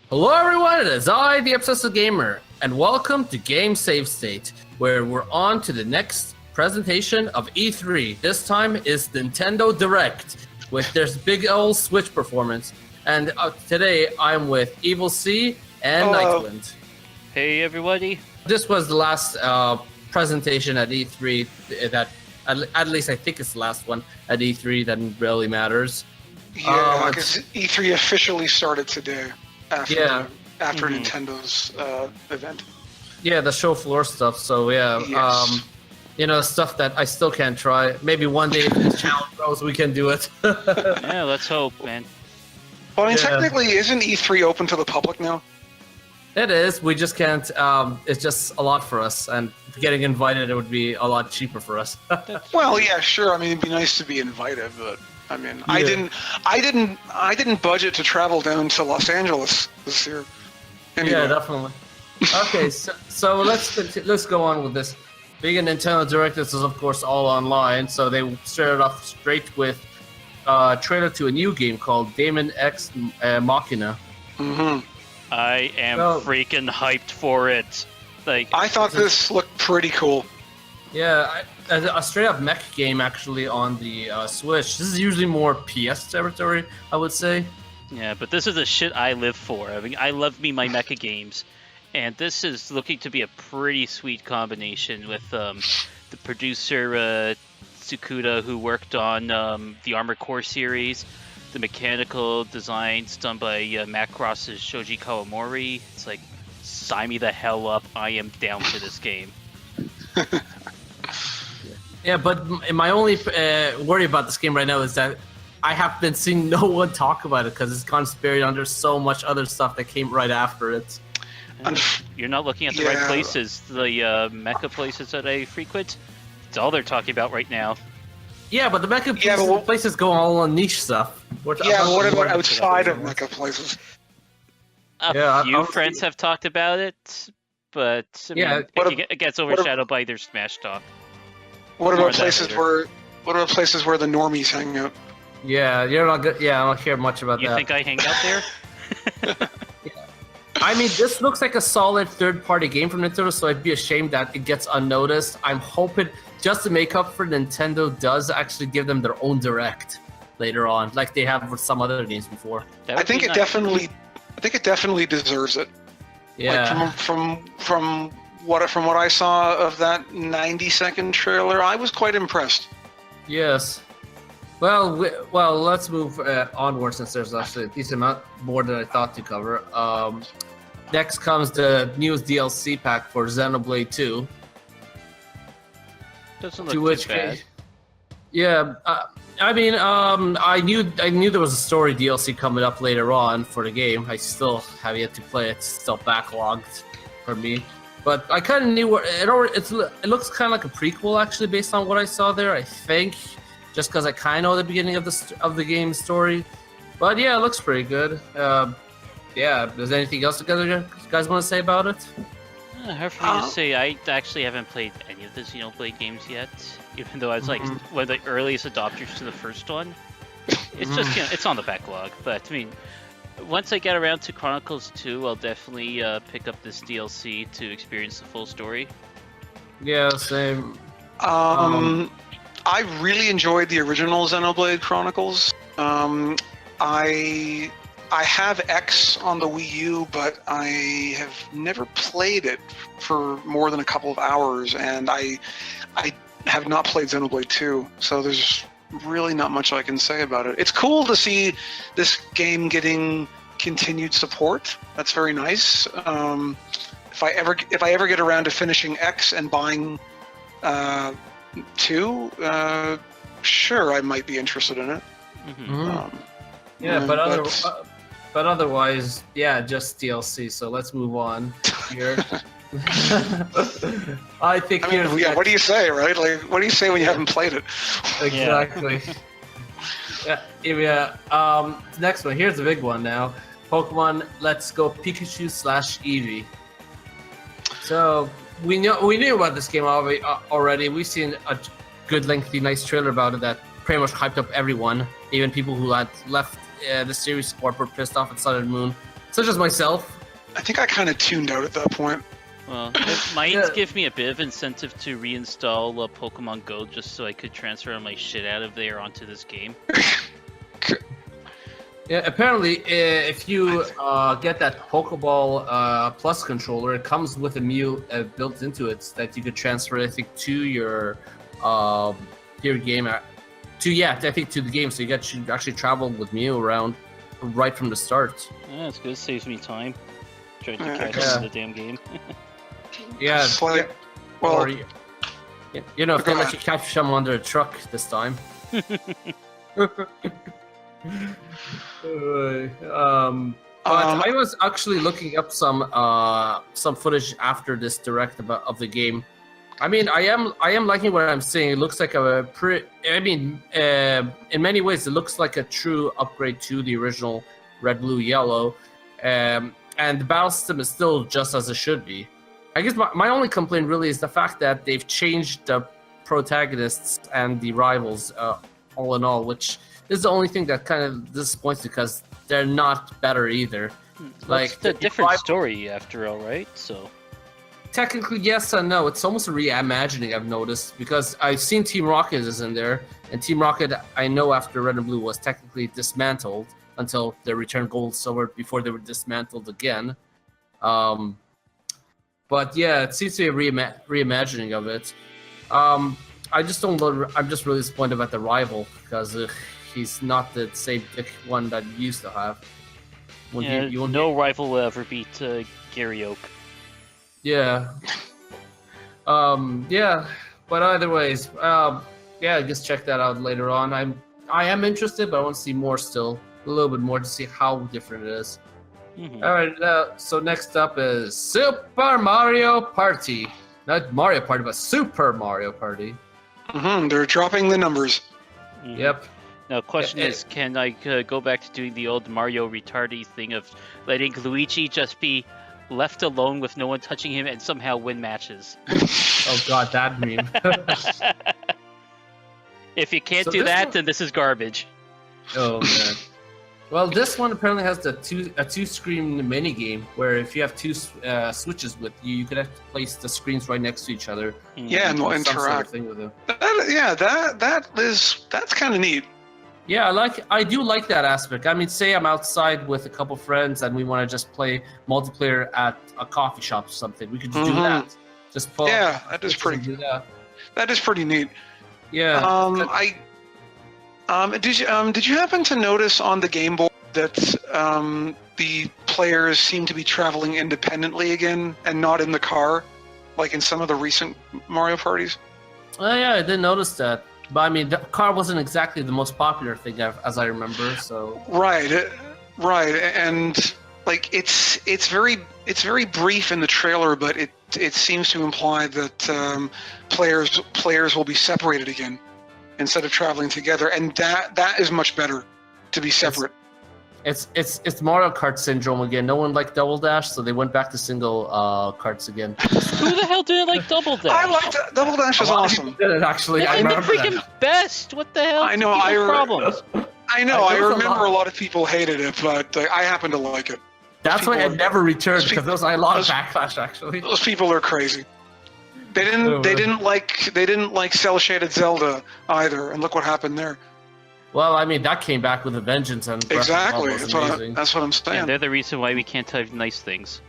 Hello everyone, it is I, the Obsessive Gamer, and welcome to GameSaveState, where we're on to the next presentation of E3. This time is Nintendo Direct, with their big old Switch performance. And today I'm with Evil C and Nyghtwynd. Hey everybody. This was the last presentation at E3 that, at least I think it's the last one at E3 that really matters. Yeah, because E3 officially started today. After Nintendo's event. Yeah, the show floor stuff. So yeah, Yes. Stuff that I still can't try. Maybe one day if this channel grows, we can do it. Yeah, let's hope, man. Well, I mean, technically, isn't E3 open to the public now? It is. We just can't. It's just a lot for us, and getting invited, it would be a lot cheaper for us. Well, yeah, sure. I mean, it'd be nice to be invited, but I mean, Yeah. I didn't budget to travel down to Los Angeles this year. Anyway. Yeah, definitely. Okay, so let's go on with this. Being a Nintendo Direct, this is of course all online, so they started off straight with a trailer to a new game called Daemon X Machina. Mm-hmm. I am freaking hyped for it. Like, I thought this looked pretty cool. Yeah, a straight-up mech game actually on the Switch. This is usually more PS territory, I would say. yeah, but this is the shit I live for. I mean, I love me my mecha games, and this is looking to be a pretty sweet combination with the producer Tsukuda, who worked on the Armored Core series, the mechanical designs done by Macross's Shoji Kawamori. It's like, sign me the hell up. I am down for this game. Yeah, but my only worry about this game right now is that I have been seeing no one talk about it because it's gone buried under so much other stuff that came right after it. You're not looking at the right places. The mecha places that I frequent, it's all they're talking about right now. Yeah, but the mecha places go all on niche stuff. What about outside of mecha places? A few friends have talked about it, but I mean, it gets overshadowed by their Smash talk. What about places where the normies hang out? Yeah, you're not good. Yeah, I don't care much about that. You think I hang out there? I mean, this looks like a solid third-party game from Nintendo, so I'd be ashamed that it gets unnoticed. I'm hoping, just to make up for Nintendo, does actually give them their own Direct later on, like they have with some other games before. I think it definitely deserves it. Yeah. Like from what I saw of that 90-second trailer, I was quite impressed. Yes. Well, let's move onward since there's actually a decent amount more than I thought to cover. Next comes the newest DLC pack for Xenoblade 2. Doesn't look too bad. Yeah, I mean, I knew there was a story DLC coming up later on for the game. I still have yet to play it; it's still backlogged for me. But I kind of knew it looks kind of like a prequel, actually, based on what I saw there. I think, just because I kind of know the beginning of the game's story. But yeah, it looks pretty good. Yeah, is there anything else you guys want to say about it? Hard for me to say. I actually haven't played any of the Xenoblade games yet, even though I was like one of the earliest adopters to the first one. It's just it's on the backlog, but I mean, once I get around to Chronicles 2, I'll definitely pick up this DLC to experience the full story. Yeah, same. I really enjoyed the original Xenoblade Chronicles. I have X on the Wii U, but I have never played it for more than a couple of hours, and I have not played Xenoblade 2, so there's really not much I can say about it. It's cool to see this game getting continued support. That's very nice. If I ever get around to finishing X and buying 2, sure, I might be interested in it. Yeah, but otherwise, yeah, just DLC. So let's move on here. I mean, what do you say, right? Like, what do you say when you haven't played it? Exactly. Yeah. Next one. Here's the big one now. Pokemon Let's Go Pikachu / Eevee. So we knew about this game already. We've seen a good, lengthy, nice trailer about it that pretty much hyped up everyone. Even people who had left the series support were pissed off at Sun and Moon such as myself. I think I kind of tuned out at that point. Well, it might Yeah. give me a bit of incentive to reinstall Pokemon Go just so I could transfer my shit out of there onto this game. Yeah, apparently, if you get that Pokeball Plus controller, it comes with a Mew built into it that you could transfer, I think, to your game. I think to the game, so you should actually travel with Mew around right from the start. Yeah, that's good. It saves me time. Trying to catch Yeah. up to the damn game. Yeah, It's like, well, or if they let you catch someone under a truck this time. But I was actually looking up some footage after this direct of the game. I mean, I am liking what I'm seeing. It looks like in many ways, it looks like a true upgrade to the original Red, Blue, Yellow, and the battle system is still just as it should be. I guess my only complaint really is the fact that they've changed the protagonists and the rivals all in all, which is the only thing that kind of disappoints me because they're not better either. Like it's a different story after all, right? So technically, yes and no. It's almost a reimagining, I've noticed, because I've seen Team Rocket is in there, and Team Rocket, I know after Red and Blue was technically dismantled until they returned Gold and Silver before they were dismantled again. But yeah, it seems to be a reimagining of it. I just don't. I'm just really disappointed about the rival because he's not the same one that you used to have. No rival will ever beat Gary Oak. Yeah. Yeah. But either ways, yeah, just check that out later on. I am interested, but I want to see more still, a little bit more to see how different it is. Mm-hmm. All right. So next up is Super Mario Party. Not Mario Party, but Super Mario Party. Mm-hmm, they're dropping the numbers. Mm-hmm. Yep. Now, question is, can I go back to doing the old Mario retardy thing of letting Luigi just be left alone with no one touching him and somehow win matches? Oh god, that meme. If you can't do that, then this is garbage. Oh man. Well, this one apparently has a two-screen mini game where if you have two switches with you, you could have to place the screens right next to each other. Yeah, and we'll interact. Thing with them. That's kind of neat. Yeah, I do like that aspect. I mean, say I'm outside with a couple friends and we want to just play multiplayer at a coffee shop or something. We could just do that. Just pull. Yeah, that is pretty. Do that. That is pretty neat. Yeah. Did you happen to notice on the Game Boy that the players seem to be traveling independently again and not in the car, like in some of the recent Mario parties? Oh yeah, I didn't notice that. But I mean, the car wasn't exactly the most popular thing as I remember. So right, and like it's very brief in the trailer, but it seems to imply that players will be separated again instead of traveling together, and that is much better to be separate. It's Mario Kart syndrome again. No one liked Double Dash, so they went back to single karts again. Who the hell didn't like Double Dash? I liked Double Dash. Was awesome. Did it actually? It's I like the remember freaking that. best. What the hell? I know. Problems. I know. I There was remember a lot of people hated it, but I happen to like it. That's why I never returned those because there was a lot of backlash actually. Those people are crazy. They didn't like cell shaded Zelda either, and look what happened there. Well, I mean that came back with a vengeance and Exactly. Breath of the Wild was amazing. That's what I'm saying. And they're the reason why we can't have nice things.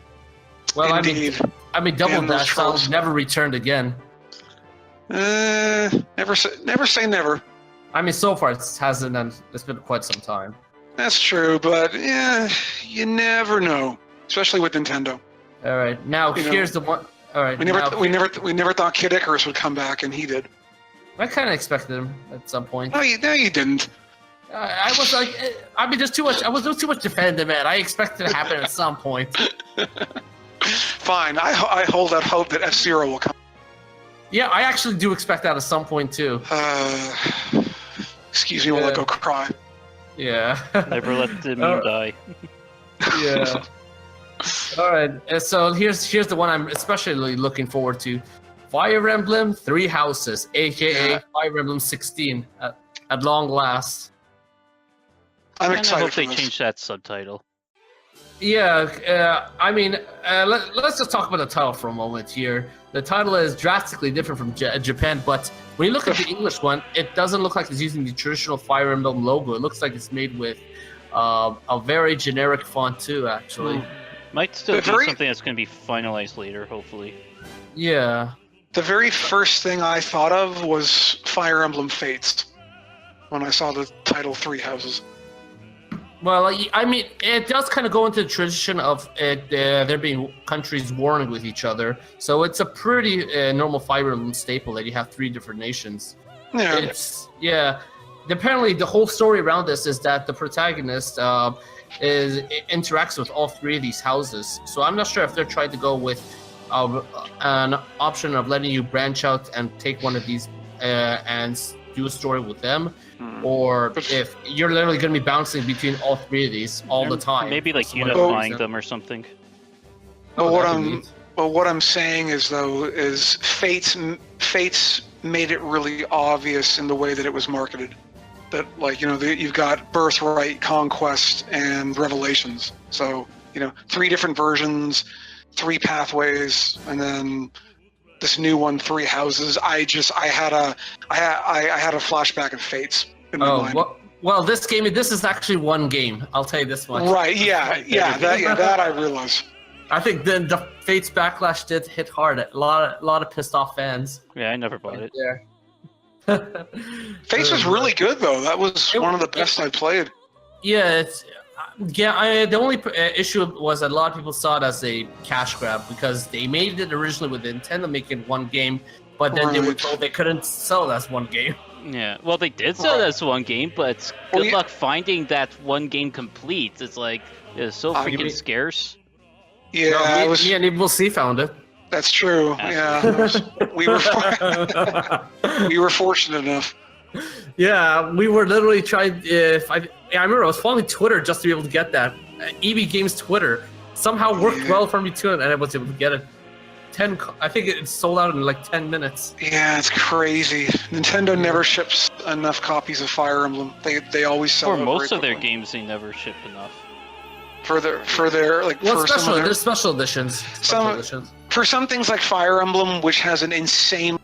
Well, Indeed. I mean Double Damn those Dash trolls. never returned again. Never say never. I mean, so far it hasn't, and it's been quite some time. That's true, but yeah, you never know, especially with Nintendo. All right, now here's the one. All right, We never thought Kid Icarus would come back, and he did. I kind of expected him at some point. No, you didn't. I was like, I mean, there's too much. I was doing too much defending, man. I expected it to happen at some point. Fine, I hold out hope that F-Zero will come. Yeah, I actually do expect that at some point too. Excuse me while I go cry. Yeah. Never let the meme die. Yeah. All right. So here's the one I'm especially looking forward to: Fire Emblem Three Houses, aka Fire Emblem 16, at long last. I'm I excited hope for they this. change that subtitle. Yeah, I mean, let's just talk about the title for a moment here. The title is drastically different from Japan, but when you look at the English one, it doesn't look like it's using the traditional Fire Emblem logo. It looks like it's made with a very generic font too, actually. Might still be something that's going to be finalized later, hopefully. Yeah. The very first thing I thought of was Fire Emblem Fates when I saw the title Three Houses. Well, I mean, it does kind of go into the tradition of there being countries warring with each other. So it's a pretty normal Fire Emblem staple that you have 3 different nations. Yeah. Apparently, the whole story around this is that the protagonist interacts with all 3 of these houses. So I'm not sure if they're trying to go with an option of letting you branch out and take one of these and do a story with them. Or if you're literally going to be bouncing between all 3 of these all the time. Maybe like unifying them or something. But what I'm saying is Fates made it really obvious in the way that it was marketed. That you've got Birthright, Conquest, and Revelations. So 3 different versions, 3 pathways, and then this new one, 3 houses. I had a flashback of Fates in my mind. Well, this is actually one game. I'll tell you this much. Right? Yeah. That I realize. I think the Fates backlash did hit hard. A lot of pissed off fans. Yeah, I never bought it. Yeah. Fates was really good though. That was one of the best I played. Yeah, the only issue was that a lot of people saw it as a cash grab because they made it originally with the intent of making one game, but then they were told they couldn't sell it as one game. Yeah, well, they did sell it as one game, but good luck finding that one game complete. It's like it's so freaking scarce. Yeah, me and Evil C found it. That's true. We were fortunate enough. Yeah, we were literally trying. I remember I was following Twitter just to be able to get that. EB Games Twitter somehow worked well for me too, and I was able to get it. I think it sold out in like 10 minutes. Yeah, it's crazy. Nintendo never ships enough copies of Fire Emblem. They always sell. For most of their games, they never ship enough. For their there's special editions. For some things like Fire Emblem, which has an insane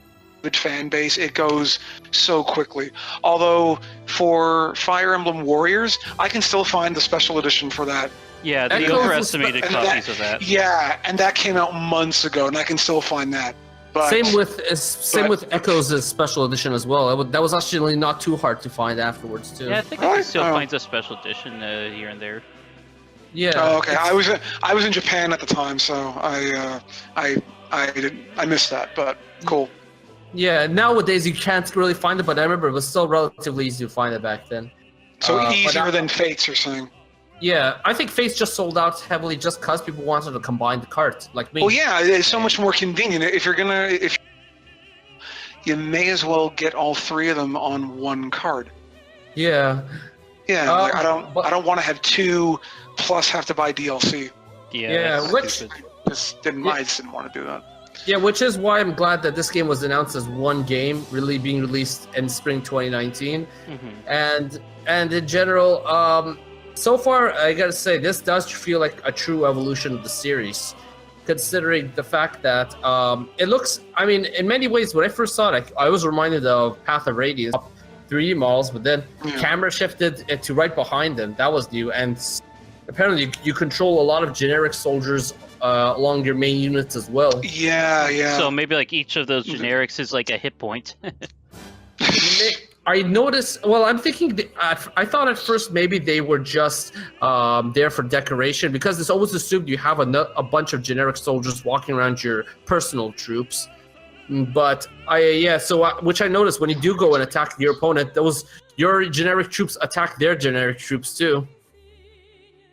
fan base, it goes so quickly. Although for Fire Emblem Warriors, I can still find the special edition for that. Yeah, the overestimated copies of that. Yeah, and that came out months ago, and I can still find that. But, same with Echoes' special edition as well. That was actually not too hard to find afterwards too. Yeah, I think I can still find a special edition here and there. Yeah. Oh, okay. I was in Japan at the time, so I missed that. But cool. Yeah. Nowadays you can't really find it, but I remember it was still relatively easy to find it back then. So easier than Fates, you're saying? Yeah, I think Fates just sold out heavily just because people wanted to combine the cart, like me. Well, yeah, it's so much more convenient. If you may as well get all 3 of them on one card. Yeah. Yeah, I don't want to have 2 plus have to buy DLC. Yeah, I just didn't want to do that. Yeah, which is why I'm glad that this game was announced as one game, really being released in spring 2019, and in general. So far, I gotta say, this does feel like a true evolution of the series, considering the fact that it looks, I mean, in many ways, when I first saw it, I was reminded of Path of Radiance, 3D models, but then camera shifted it to right behind them. That was new, and apparently you control a lot of generic soldiers along your main units as well. Yeah. So maybe like each of those generics is like a hit point. I noticed. Well, I'm thinking. I thought at first maybe they were just there for decoration because it's always assumed you have a bunch of generic soldiers walking around your personal troops. But which I noticed when you do go and attack your opponent, your generic troops attack their generic troops too.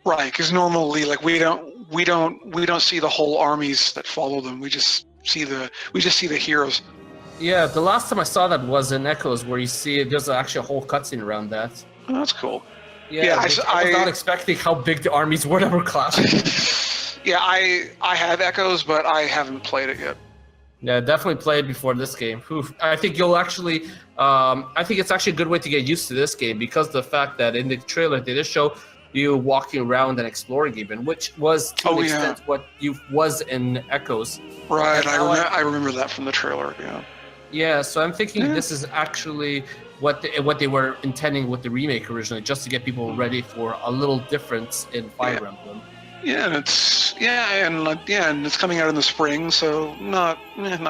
Right, because normally, like we don't see the whole armies that follow them. We just see the heroes. Yeah, the last time I saw that was in Echoes, where you see there's actually a whole cutscene around that. Oh, that's cool. Yeah, I was not expecting how big the armies were that were clashing. Yeah, I have Echoes, but I haven't played it yet. Yeah, definitely play it before this game. Oof. I think you'll actually. I think it's actually a good way to get used to this game because the fact that in the trailer they did show you walking around and exploring even, which was to an extent what you was in Echoes. Right, I remember that from the trailer. Yeah. Yeah, so I'm thinking this is actually what they were intending with the remake originally, just to get people ready for a little difference in Fire Emblem. Yeah, and it's coming out in the spring, so not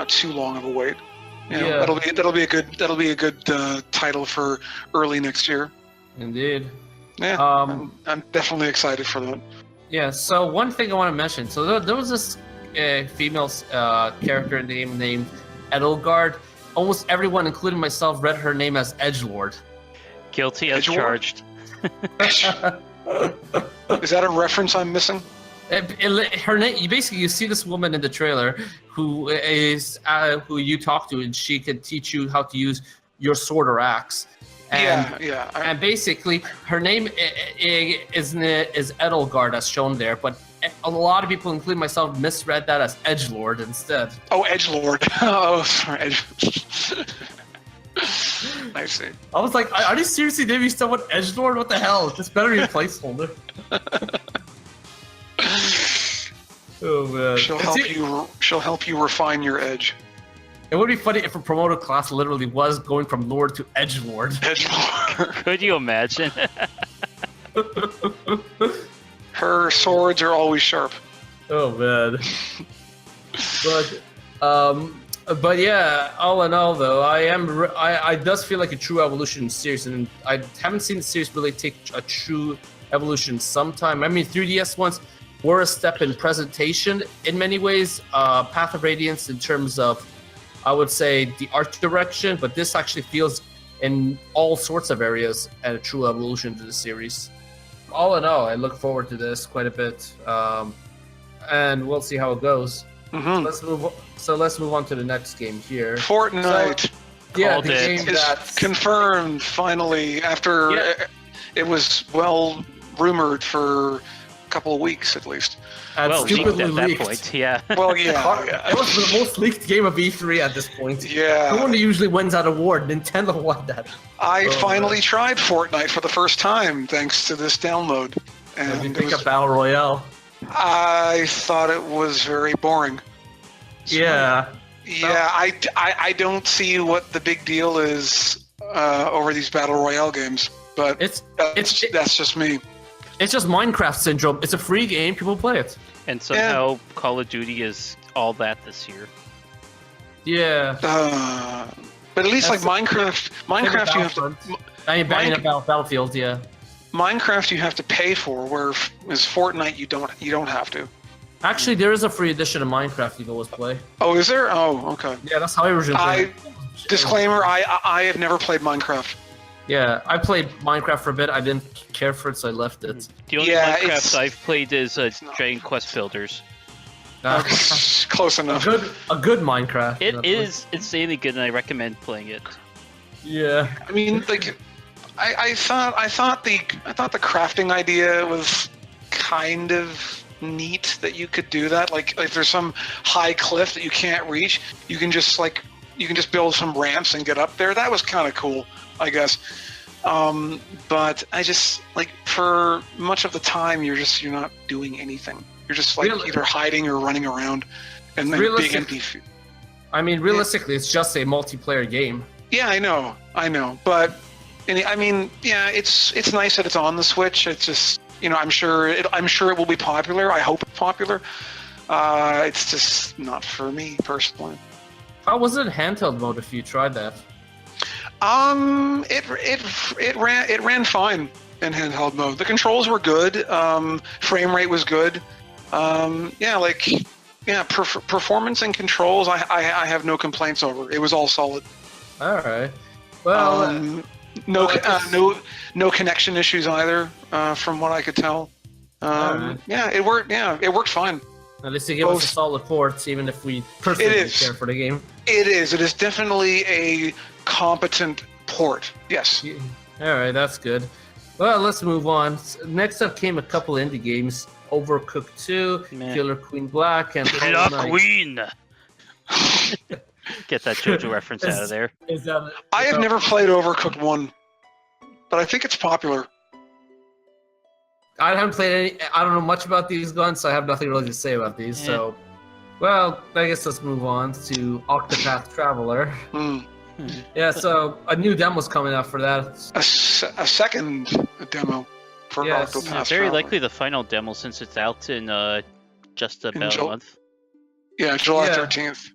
too long of a wait. Yeah, that'll be a good title for early next year. Indeed. Yeah, I'm definitely excited for that. Yeah. So one thing I want to mention. So there was this female character in the game named Edelgard. Almost everyone, including myself, read her name as Edgelord. Guilty as charged. Is that a reference I'm missing? Her name. You see this woman in the trailer who you talk to, and she can teach you how to use your sword or axe. And basically, her name is Edelgard, as shown there, but a lot of people, including myself, misread that as Edgelord instead. Oh, Edgelord. Oh, sorry. I see. I was like, are you seriously naming someone Edgelord? What the hell? This better be a placeholder. Oh man. She'll help you refine your edge. It would be funny if a promoted class literally was going from Lord to Edgelord. Edgelord. Could you imagine? Her swords are always sharp. Oh man. But yeah, all in all though, I does feel like a true evolution series, and I haven't seen the series really take a true evolution sometime. I mean, 3DS ones were a step in presentation in many ways. Path of Radiance in terms of, I would say, the art direction, but this actually feels in all sorts of areas a true evolution to the series. All in all, I look forward to this quite a bit, and we'll see how it goes. Mm-hmm. Let's move on to the next game here. Fortnite. The game is confirmed finally after it was well rumored for a couple of weeks at least. Stupidly leaked at leaked. that point, yeah. Well, yeah. It was the most leaked game of E3 at this point. Yeah. The one that usually wins that award. Nintendo won that. I finally tried Fortnite for the first time thanks to this download. And what did you think of Battle Royale? I thought it was very boring. Yeah. Yeah, I don't see what the big deal is over these Battle Royale games, but that's just me. It's just Minecraft syndrome. It's a free game. People play it. And somehow Call of Duty is all that this year. Yeah. But at least like Minecraft you have to... Battlefield, yeah. Minecraft you have to pay for, whereas Fortnite you don't have to. Actually, there is a free edition of Minecraft you can always play. Oh, is there? Oh, okay. Yeah, that's how I originally played. Disclaimer, I have never played Minecraft. Yeah, I played Minecraft for a bit. I didn't care for it, so I left it. The only Minecraft I've played is Dragon Quest Builders. Close enough. A good Minecraft. It is insanely good, and I recommend playing it. Yeah. I mean, like, I thought the crafting idea was kind of neat that you could do that. Like if there's some high cliff that you can't reach, you can just build some ramps and get up there. That was kind of cool, I guess. But I just like for much of the time you're not doing anything. You're just like either hiding or running around, and then being empty. I mean, realistically, it's just a multiplayer game. Yeah, I know, but I mean, yeah, it's nice that it's on the Switch. It's just, I'm sure it will be popular. I hope it's popular. It's just not for me personally. How was it in handheld mode if you tried that? It ran fine in handheld mode. The controls were good. Frame rate was good. Performance and controls, I have no complaints over. It was all solid. All right. Well, no connection issues either, from what I could tell. Right. Yeah, it worked. Yeah, it worked fine. At least they gave us a solid port, even if we personally didn't care for the game. It is. It is definitely a competent port. Yes. Yeah. All right, that's good. Well, let's move on. Next up came a couple indie games: Overcooked 2, Killer Queen Black, and Killer Queen. Get that JoJo reference out of there. I have never played Overcooked 1, but I think it's popular. I haven't played any. I don't know much about these guns, so I have nothing really to say about these. Yeah. So, well, I guess let's move on to Octopath Traveler. Hmm. Yeah, so a new demo's coming out for that. A second demo for Yes. Octopath Very Traveler. likely the final demo since it's out in just about a July. month. Yeah, July Yeah. 13th.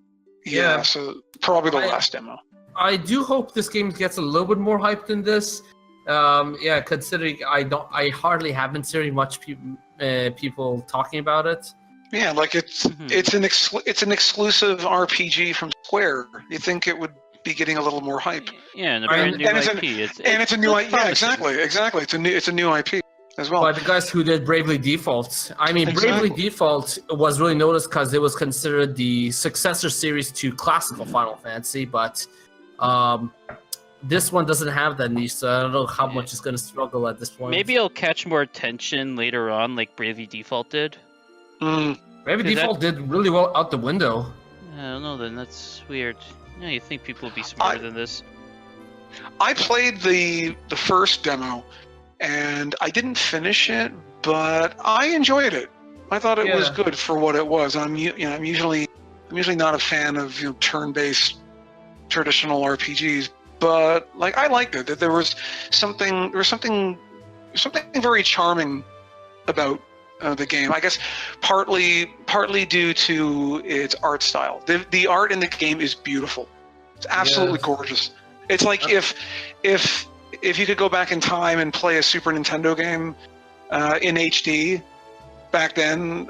Yeah, Yeah. so probably the last demo. I do hope this game gets a little bit more hype than this. Yeah, considering I hardly haven't seen much people talking about it. Yeah, like it's an exclusive RPG from Square. You think it would be getting a little more hype? Yeah, and a brand new and it's IP. it's a new looks IP. Yeah, promising. exactly. It's a new IP as well. By the guys who did Bravely Default. I mean, Exactly. Bravely Default was really noticed because it was considered the successor series to classical Final Fantasy, but this one doesn't have that niche, so I don't know how much it's going to struggle at this point. Maybe it'll catch more attention later on, like Bravely Default did. Mm. Bravely Is that- Default did really well out the window. I don't know. Then that's weird. Yeah, you think people would be smarter than this? I played the first demo, and I didn't finish it, but I enjoyed it. I thought it was Yeah. good for what it was. I'm usually not a fan of turn-based traditional RPGs, but like I liked it. That there was something very charming about the game. I guess partly due to its art style. The art in the game is beautiful. It's absolutely Yes. gorgeous. It's like if you could go back in time and play a Super Nintendo game in HD back then,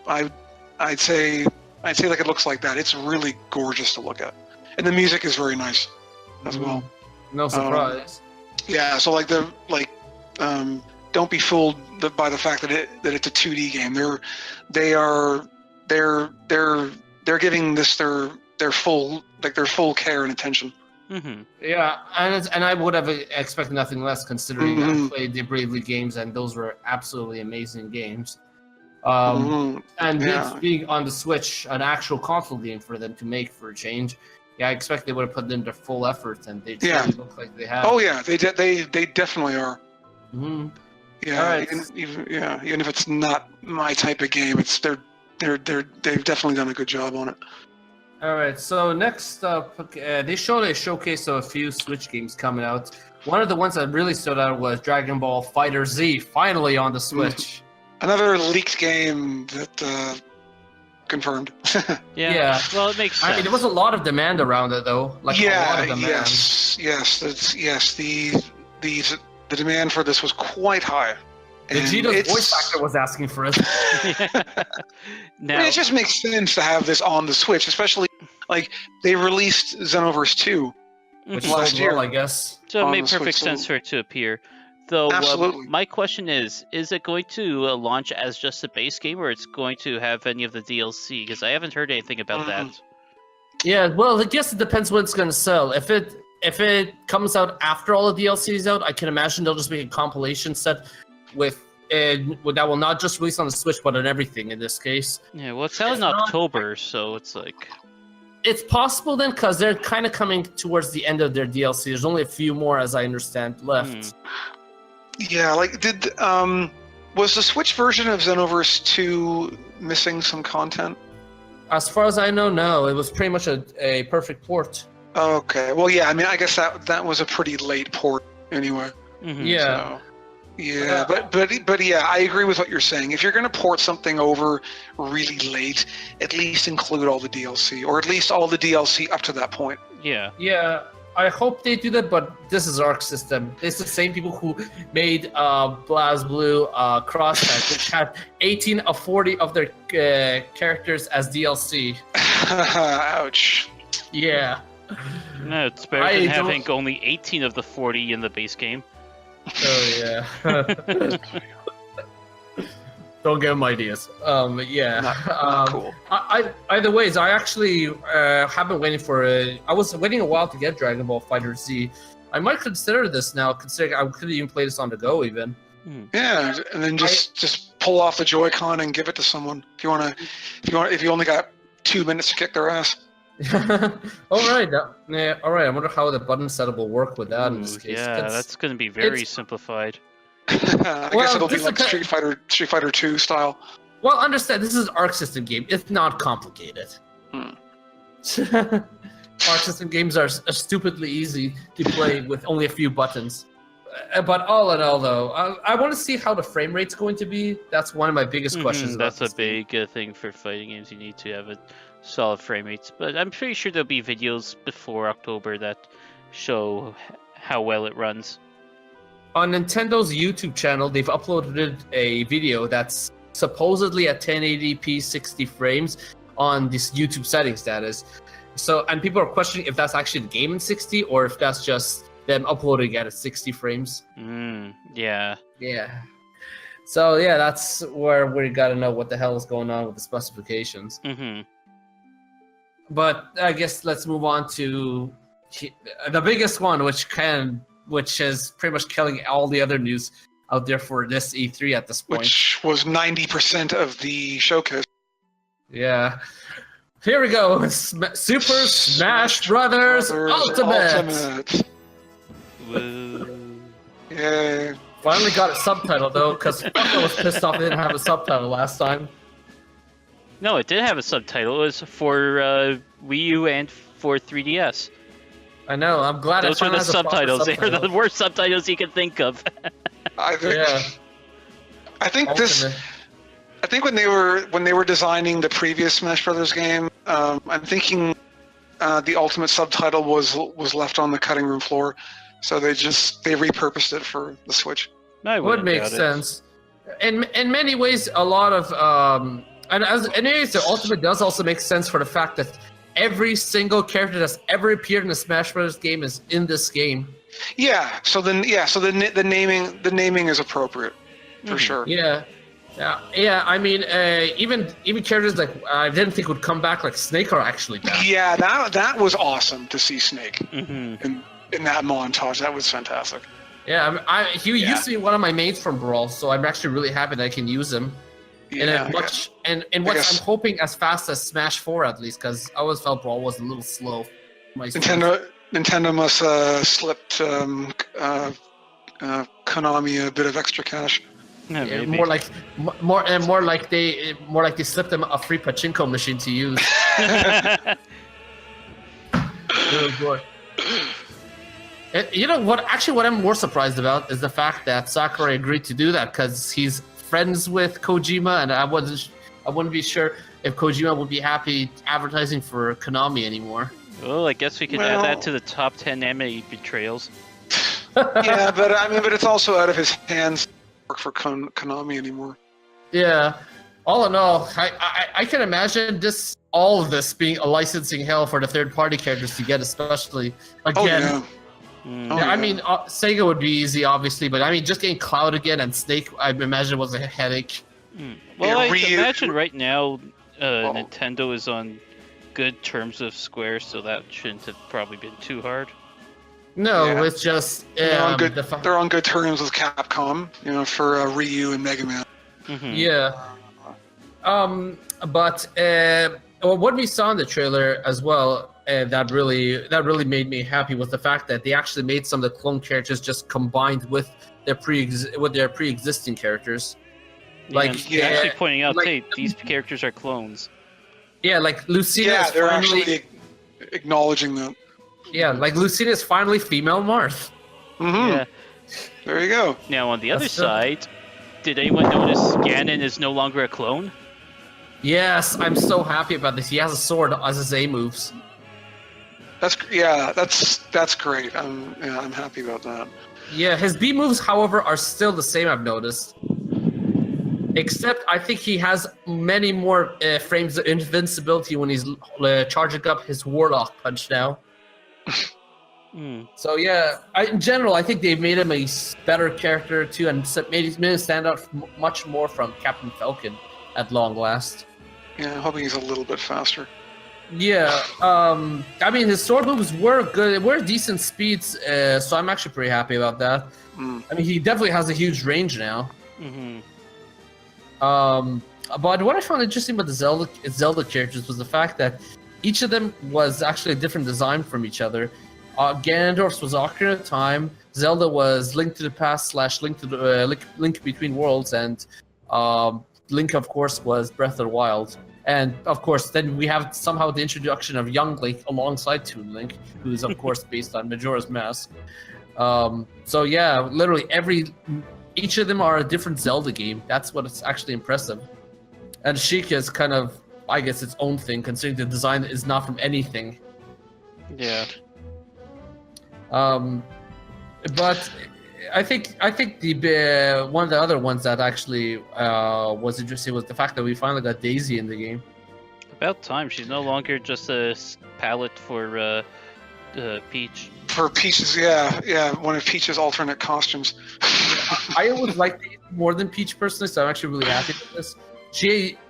I'd say like it looks like that. It's really gorgeous to look at, and the music is very nice as well. No surprise. Yeah, so don't be fooled by the fact that it's a 2D game. They're giving this their full care and attention. Mm-hmm. Yeah, and I would have expected nothing less considering Mhm. I played the Bravely games and those were absolutely amazing games. Mhm. And Yeah. it being on the Switch, an actual console game for them to make for a change, yeah, I expect they would have put in their full effort, and they Yeah. certainly look like they have. Oh yeah, they definitely are. Mhm. Yeah, Alright. even if it's not my type of game, they've definitely done a good job on it. All right, so next up, they showed a showcase of a few Switch games coming out. One of the ones that really stood out was Dragon Ball Fighter Z, finally on the Switch. Another leaked game that confirmed. Yeah. Well, it makes sense. I mean, there was a lot of demand around it, though. Like a lot of demand. yes. The demand for this was quite high. And Vegeta's voice actor was asking for it. Now, it just makes sense to have this on the Switch, especially like they released Xenoverse 2. Which Mhm. last sold year. well, I guess. So it on made the perfect Switch, sense so- for it to appear. Though, Absolutely. my question is it going to launch as just a base game, or it's going to have any of the DLC? Because I haven't heard anything about that. Yeah, well, I guess it depends what it's going to sell. If it comes out after all the DLC is out, I can imagine they'll just make a compilation set with that will not just release on the Switch, but on everything in this case. Yeah, well, it's out in If not- October, so it's like... It's possible then, because they're kind of coming towards the end of their DLC. There's only a few more, as I understand, left. Yeah, like was the Switch version of Xenoverse 2 missing some content? As far as I know, no. It was pretty much a perfect port. Okay, well, yeah. I mean, I guess that was a pretty late port anyway. Mhm. Yeah. So, yeah, but yeah, I agree with what you're saying. If you're going to port something over really late, at least include all the DLC, or at least all the DLC up to that point. Yeah. Yeah, I hope they do that, but this is Arc System. It's the same people who made BlazBlue Crossfire, which had 18 of 40 of their characters as DLC. Ouch. Yeah. No, it's better I than don't- having only 18 of the 40 in the base game. Oh, yeah. Don't give them ideas. Yeah. Not cool. Either ways, I actually have been waiting for I was waiting a while to get Dragon Ball Fighter Z. I might consider this now, considering I could even play this on the go, even. Yeah, and then just pull off the Joy-Con and give it to someone if you only got 2 minutes to kick their ass. All right. Yeah. All right. I wonder how the button setup will work with that in this Ooh, case. yeah, that's going to be very simplified. I guess it'll be like Street Fighter 2 style. Well, understand, this is an Arc System game. It's not complicated. Arc System games are stupidly easy to play with only a few buttons. But all in all, though, I want to see how the frame rate's going to be. That's one of my biggest questions. That's a big thing for fighting games. You need to have a solid frame rates. But I'm pretty sure there'll be videos before October that show how well it runs. On Nintendo's YouTube channel, they've uploaded a video that's supposedly at 1080p 60 frames on this YouTube settings status. So, and people are questioning if that's actually the game in 60 or if that's just them uploading it at 60 frames. Yeah. Yeah. So yeah, that's where we gotta know what the hell is going on with the specifications. But I guess let's move on to the biggest one, which is pretty much killing all the other news out there for this E3 at this point. Which was 90% of the showcase. Yeah. Here we go. Super Smash Brothers Ultimate. Woo. Yeah. Finally got a subtitle though, because I was pissed off it didn't have a subtitle last time. No, it did have a subtitle. It was for Wii U and for 3DS. I know. I'm glad. Those were the subtitles. They were the worst subtitles you could think of. I think Ultimate. I think when they were designing the previous Smash Brothers game, I'm thinking the Ultimate subtitle was left on the cutting room floor, so they repurposed it for the Switch. Would make sense. In many ways, a lot of anyways, the Ultimate does also make sense for the fact that every single character that's ever appeared in a Smash Bros. Game is in this game. Yeah. So the naming is appropriate for sure. Yeah. I mean, even characters like I didn't think would come back, like Snake, are actually back. Yeah, that was awesome to see Snake in that montage. That was fantastic. Yeah, he used to be one of my mains from Brawl, so I'm actually really happy that I can use him. Yeah, I'm hoping as fast as Smash 4 at least, because I always felt Brawl was a little slow. Nintendo must slipped Konami a bit of extra cash. Yeah, more like they slipped them a free pachinko machine to use. Oh boy. And you know what? Actually, what I'm more surprised about is the fact that Sakurai agreed to do that, because he's friends with Kojima, and I wouldn't be sure if Kojima would be happy advertising for Konami anymore. Well, I guess we could add that to the top 10 anime betrayals. Yeah, but it's also out of his hands to work for Konami anymore. Yeah. All in all, I can imagine all of this being a licensing hell for the third-party characters to get, especially again. I mean, Sega would be easy, obviously, but I mean, just getting Cloud again and Snake, I imagine, was a headache. Well, I imagine right now Nintendo is on good terms with Square, so that shouldn't have probably been too hard. No, it's just they're on good terms with Capcom, for Ryu and Mega Man. Yeah. But what we saw in the trailer as well, that really made me happy, was the fact that they actually made some of the clone characters just combined with their pre-existing characters. Actually pointing out, hey, these characters are clones. Yeah, like Lucina. Yeah, they're actually acknowledging that. Yeah, like Lucina is finally female Marth. Yeah. There you go. Now on the other side, did anyone notice Ganon is no longer a clone? Yes, I'm so happy about this. He has a sword as his A moves. That's great. I'm happy about that. Yeah, his B moves, however, are still the same, I've noticed. Except I think he has many more frames of invincibility when he's charging up his Warlock punch now. So yeah, in general, I think they've made him a better character too, and made him stand out much more from Captain Falcon at long last. Yeah, I'm hoping he's a little bit faster. Yeah, I mean, his sword moves were good. Were decent speeds, so I'm actually pretty happy about that. I mean, he definitely has a huge range now. But what I found interesting about the Zelda characters was the fact that each of them was actually a different design from each other. Ganondorf was Ocarina of Time. Zelda was Link to the Past / Link to the Link Between Worlds, and Link, of course, was Breath of the Wild. And of course, then we have somehow the introduction of Young Link alongside Toon Link, who's of course based on Majora's Mask. So yeah, literally each of them are a different Zelda game. That's what it's actually impressive. And Sheikah is kind of, I guess, its own thing, considering the design is not from anything. Yeah. But I think the one of the other ones that actually was interesting was the fact that we finally got Daisy in the game. About time. She's no longer just a palette for Peach. For Peach's, yeah, one of Peach's alternate costumes. I always liked Daisy more than Peach personally, so I'm actually really happy with this.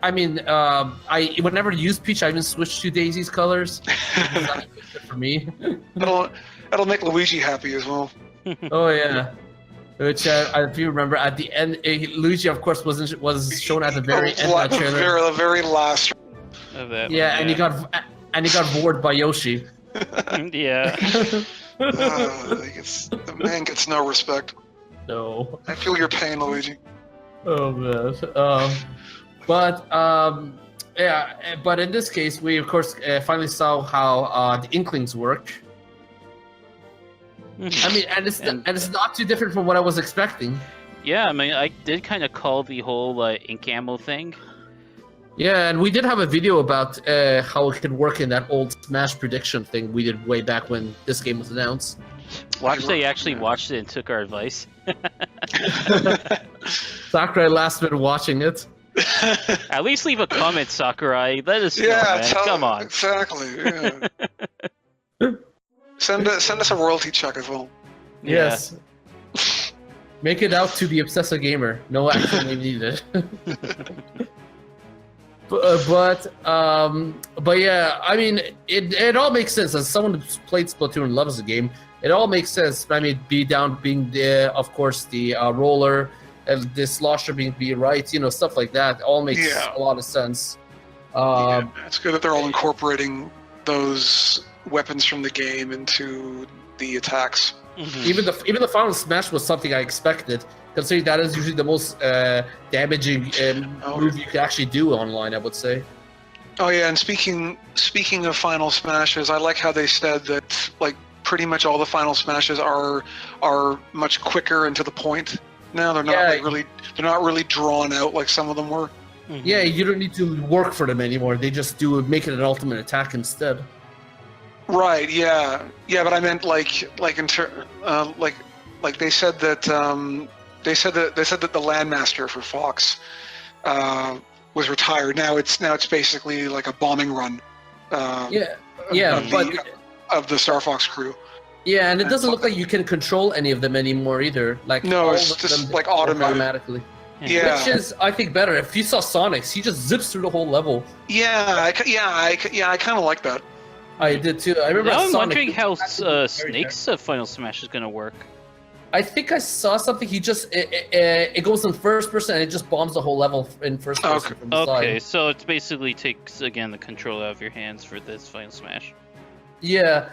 I whenever use Peach, I even switch to Daisy's colors. That's good for me. That'll make Luigi happy as well. Oh yeah. Which, if you remember, at the end, Luigi, of course, was shown at the very end of the trailer. The very last. Yeah, and he got bored by Yoshi. Yeah. The man gets no respect. No. I feel your pain, Luigi. Oh man. But in this case, we of course finally saw how the Inklings work. I mean, and it's not too different from what I was expecting. Yeah, I mean, I did kind of call the whole ink ammo thing. Yeah, and we did have a video about how it could work in that old Smash prediction thing we did way back when this game was announced. They actually watched it and took our advice. Sakurai last minute watching it. At least leave a comment, Sakurai. Let us know, man. Come on. Exactly. Yeah. Send us a royalty check as well. Yes. Make it out to the Obsessive Gamer. No actual name needed. But yeah, I mean, it all makes sense. As someone who's played Splatoon and loves the game, it all makes sense. I mean, being the, of course, the roller, the slosher being right, stuff like that. All makes a lot of sense. It's good that they're all incorporating those weapons from the game into the attacks. Mm-hmm. Even the final smash was something I expected, considering that is usually the most damaging move you can actually do online, I would say. Oh yeah, and speaking of final smashes, I like how they said that like pretty much all the final smashes are much quicker and to the point. Now they're not really drawn out like some of them were. Mm-hmm. Yeah, you don't need to work for them anymore. They just make it an ultimate attack instead. Right. Yeah. Yeah. But I meant like they said that they said that the Landmaster for Fox was retired. Now it's basically like a bombing run. Of the Star Fox crew. Yeah, and it doesn't look like you can control any of them anymore either. Like no, it's just like automatically. Yeah, which is I think better. If you saw Sonic's, he just zips through the whole level. I kind of like that. I did too. I remember. Now I'm Sonic wondering how Snake's Final Smash is gonna work. I think I saw something. He just it goes in first person and it just bombs the whole level in first person from the side. Okay, so it basically takes again the control out of your hands for this Final Smash. Yeah,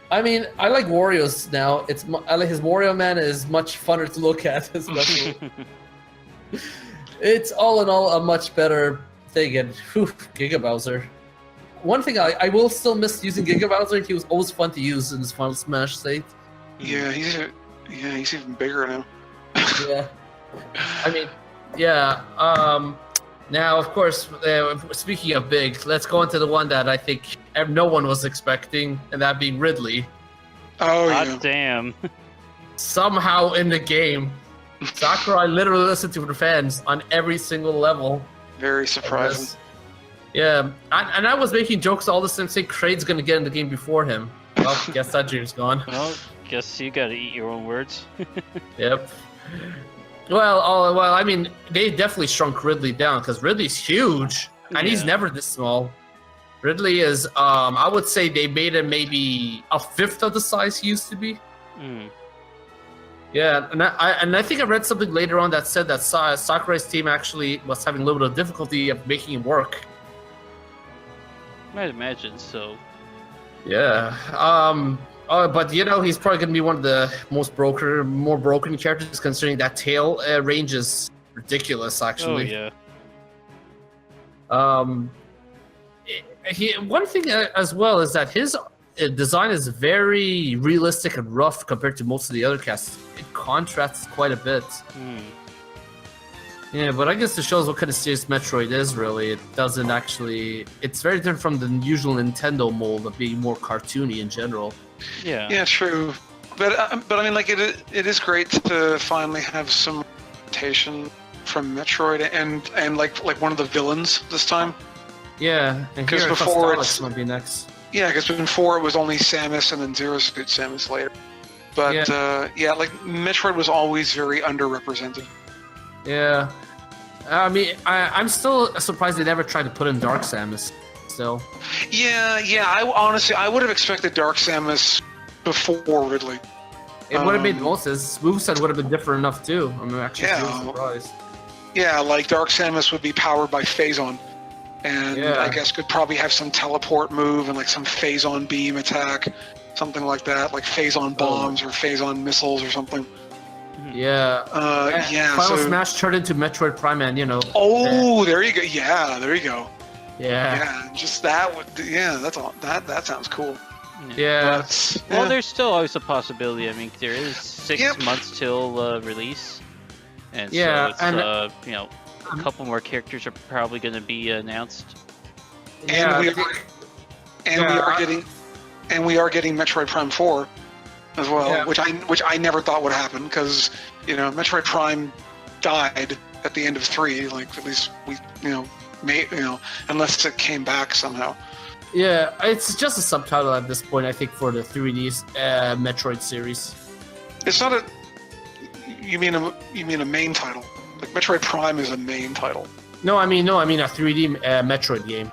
I mean I like Wario's now. I like his Wario Man is much funner to look at, especially. It's all in all a much better thing, and Giga Bowser. One thing I will still miss using Giga Bowser. He was always fun to use in his Final Smash state. Yeah, he's even bigger now. Yeah, I mean, yeah. Now, of course, speaking of big, let's go into the one that I think no one was expecting, and that being Ridley. Oh yeah. God damn. Somehow in the game, Sakurai literally listened to the fans on every single level. Very surprising. Yeah, and I was making jokes all this time, saying Kraid's gonna get in the game before him. Well, guess that dream's gone. Well, guess you gotta eat your own words. Yep. Well, I mean, they definitely shrunk Ridley down, because Ridley's huge, and he's never this small. Ridley is, I would say they made him maybe a fifth of the size he used to be. Mm. Yeah, and I think I read something later on that said that Sakurai's team actually was having a little bit of difficulty of making him work. I'd imagine so. Yeah. But he's probably going to be one of the more broken characters, considering that tail range is ridiculous. Oh Actually, yeah. One thing as well is that his design is very realistic and rough compared to most of the other casts. It contrasts quite a bit. Yeah, but I guess it shows what kind of serious Metroid is, really. It doesn't actually... It's very different from the usual Nintendo mold of being more cartoony in general. Yeah. Yeah, true. But I mean, like, it is great to finally have some representation from Metroid and like one of the villains this time. Yeah, and because here before Alex might be next. Yeah, because before it was only Samus and then Zero Suit Samus later. But like Metroid was always very underrepresented. Yeah, I mean, I'm still surprised they never tried to put in Dark Samus. Still. Yeah. I would have expected Dark Samus before Ridley. It would have made most sense. Moveset would have been different enough too. I'm actually really surprised. Yeah, like Dark Samus would be powered by Phazon. And I guess could probably have some teleport move and like some Phazon beam attack, something like that, like Phazon bombs or Phazon missiles or something. Yeah. Final Smash turned into Metroid Prime, and Oh, there you go. Yeah, there you go. Yeah. Yeah, just that would. Yeah, that's all. That sounds cool. Yeah. Well, there's still always a possibility. I mean, there is 6 months till release, and so it's a couple more characters are probably going to be announced. And we are getting Metroid Prime 4 as well, which I never thought would happen because Metroid Prime died at the end of 3. Like at least we unless it came back somehow. Yeah, it's just a subtitle at this point, I think, for the 3D Metroid series. It's not a. You mean a main title? Like Metroid Prime is a main title. No, I mean a 3D Metroid game.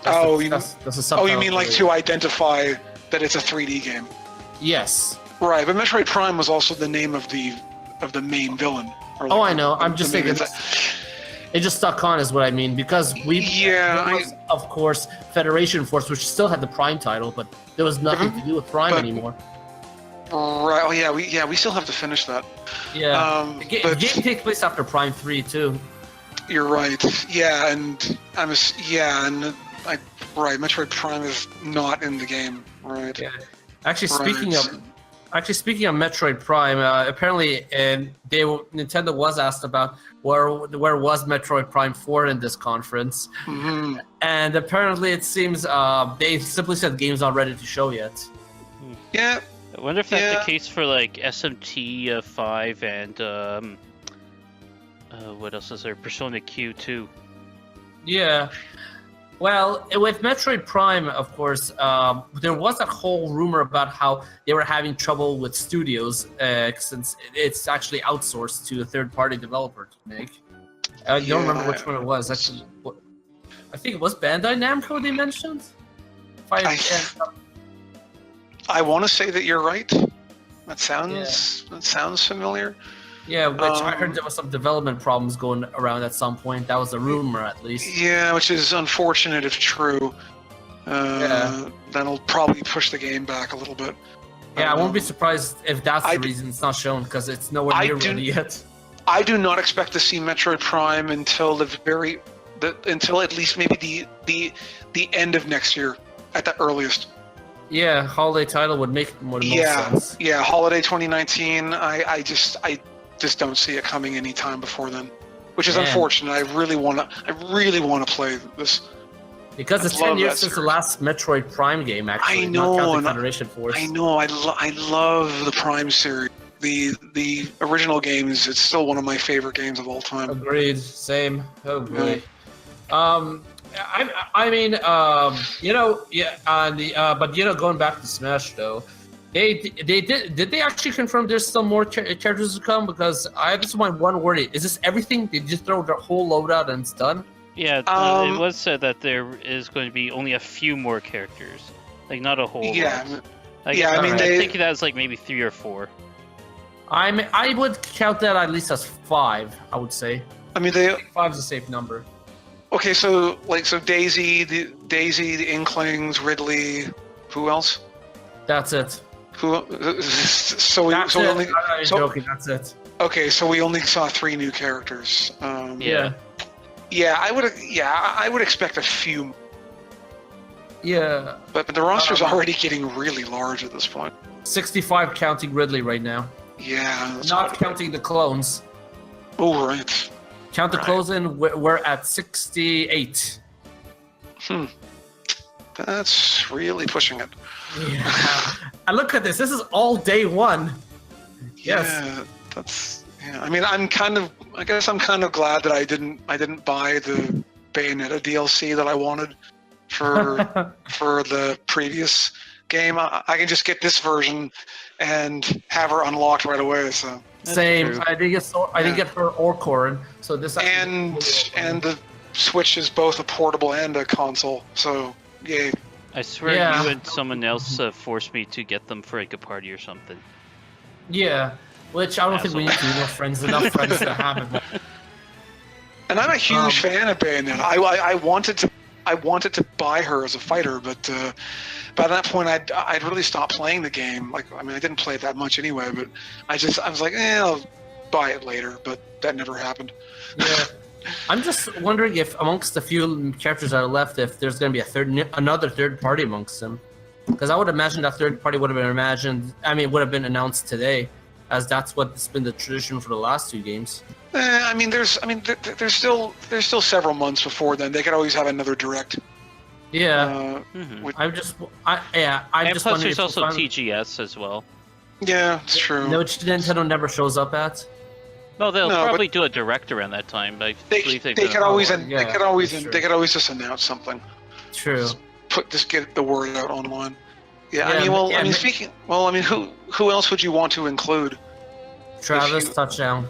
That's a subtitle. Oh, you mean like to identify that it's a 3D game? Yes. Right, but Metroid Prime was also the name of the main villain. I know. I'm just thinking. It just stuck on, is what I mean, because of course, Federation Force, which still had the Prime title, but there was nothing to do with Prime anymore. Right. Oh yeah. We still have to finish that. Yeah. The game takes place after Prime 3 too. You're right. Yeah, and Metroid Prime is not in the game. Right. Yeah. Actually, speaking of Metroid Prime, apparently, Nintendo was asked about where was Metroid Prime 4 in this conference, and apparently it seems they simply said game's not ready to show yet. Yeah. I wonder if that's the case for like SMT 5 and what else is there? Persona Q2. Yeah. Well, with Metroid Prime, of course, there was that whole rumor about how they were having trouble with studios since it's actually outsourced to a third-party developer to make. I don't remember which one it was. Actually, I think it was Bandai Namco they mentioned. I want to say that you're right. That sounds familiar. Yeah, which I heard there was some development problems going around at some point. That was a rumor, at least. Yeah, which is unfortunate if true. That'll probably push the game back a little bit. Yeah, I won't be surprised if that's the reason it's not shown, because it's nowhere near ready yet. I do not expect to see Metroid Prime until until at least maybe the end of next year, at the earliest. Yeah, holiday title would make more sense. Yeah, holiday 2019. I just don't see it coming anytime before then, which is unfortunate. I really want to play this. Because it's 10 years since the last Metroid Prime game, actually. I know, not Federation Force. I know. I love the Prime series. The original games. It's still one of my favorite games of all time. Agreed. Same. Agreed. Going back to Smash though. Did they actually confirm there's still more characters to come? Because this is my one worry. Is this everything? Did you just throw the whole loadout and it's done? Yeah, it was said that there is going to be only a few more characters, like not a whole lot. I think that's like maybe 3 or 4. I would count that at least as 5. I would say. I mean, 5 is a safe number. Okay, so Daisy, the Inklings, Ridley, who else? That's it. So we That's so we it. only I'm not even so- joking. That's it. okay. So we only saw 3 new characters. Yeah. Yeah, I would expect a few, Yeah. but the roster's already getting really large at this point. 65 counting Ridley right now. Yeah. That's Not counting the clones. Oh, right. Count the Right. clones in, we're at 68. That's really pushing it. Yeah. And look at this. This is all day one. Yes. Yeah, that's. Yeah, I mean, I guess I'm kind of glad that I didn't buy the Bayonetta DLC that I wanted for for the previous game. I can just get this version and have her unlocked right away. So Same. true. I didn't get her or Corrin. So this and the Switch is both a portable and a console. So yay. I swear Yeah. you and someone else forced me to get them for like a party or something. Yeah. Which I don't think we need to. We're friends enough friends to have it. And I'm a huge fan of Bayonetta. I wanted to buy her as a fighter, but by that point I'd really stopped playing the game. Like, I mean, I didn't play it that much anyway, but I was like, I'll buy it later, but that never happened. Yeah. I'm just wondering if amongst the few characters that are left, if there's going to be another third party amongst them. Because I would imagine that third party would have been announced today, as that's what's been the tradition for the last 2 games. There's still several months before then. They could always have another direct. Yeah. With- I'm just wondering Plus, there's if also we'll find- TGS as well. yeah, it's true. which Nintendo never shows up at. Well, they'll No, probably do a direct around that time. But They could always sure. announce something. True. Just get the word out online. Yeah, Yeah, who else would you want to include? Travis you- touchdown.